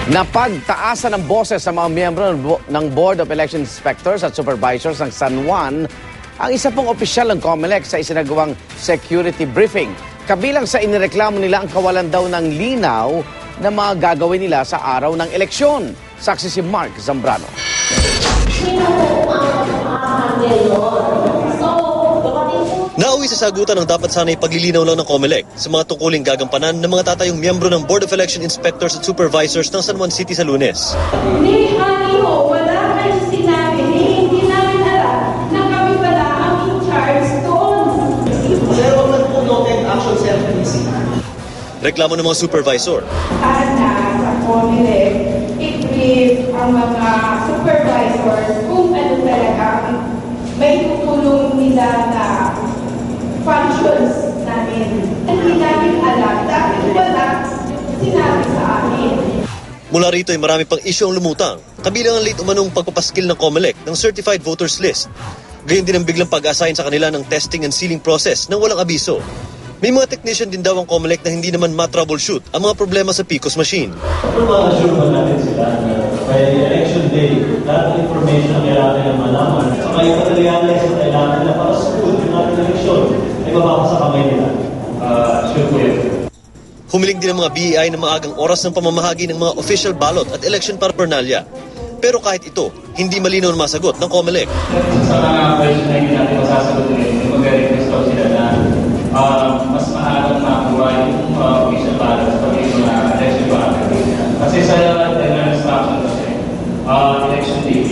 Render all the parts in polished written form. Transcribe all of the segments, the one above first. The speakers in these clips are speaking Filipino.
Napagtaasan ng boses sa mga miyembro ng Board of Election Inspectors at Supervisors ng San Juan ang isa pong opisyal ng COMELEC sa isinagawang security briefing. Kabilang sa inireklamo nila ang kawalan daw ng linaw na mga gagawin nila sa araw ng eleksyon. Saksi si Mark Zambrano. Nauwi sa sagutan ng dapat sana'y paglilinaw lang ng COMELEC sa mga tungkuling gagampanan ng mga tatayong miyembro ng Board of Election Inspectors at Supervisors ng San Juan City sa Lunes. Hindi, honey ho, wala kayo sinabi. Hindi namin alam na kami pala ang in charge doon. Pero wag po noted action sir, please. Reklamo ng mga supervisor. Sana sa COMELEC, i-brief ang mga supervisors kung ano talaga may tutulong nila na functions namin. Hindi namin alam dahil wala sinabi sa amin. Mula rito ay marami pang isyu ang lumutang, kabilang ang late umanong pagpapaskil ng COMELEC ng Certified Voters List. Gayon din ang biglang pag-assign sa kanila ng testing and sealing process nang walang abiso. May mga technician din daw ang COMELEC na hindi naman ma-troubleshoot ang mga problema sa PICOS machine. Assure ba natin sila na by election day, lahat ng information na kailangan nila malaman at saka yung materials na kailangan nila para sa good yung ating eleksyon ay mababa sa kamay nila. Sure po yan. Humiling din ang mga BEI na maagang oras ng pamamahagi ng mga official ballot at election paraphernalia. Pero kahit ito, hindi malinaw na masagot ng COMELEC. Sa mga question na hindi natin masasagot nila, mag-request daw sila na mas maharap makuha yung official ballot sa mga election paraphernalia. Kasi sa instruction kasi, election day,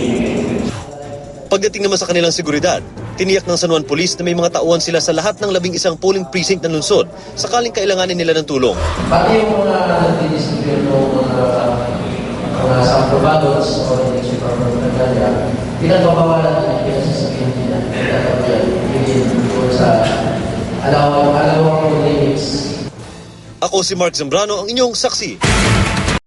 Pagdating naman sa kanilang seguridad, tiniyak ng San Juan Police na may mga tauhan sila sa lahat ng 11 polling precinct ng lungsod sakaling kailanganin nila ng tulong. Pati yung mga nagdidistribute ng mga sample ballots o election paraphernalia, pinagbabawalan nila, pinasasabihin nila, pinagbabawalan sa alawang limits. Ako si Mark Zambrano, ang inyong saksi.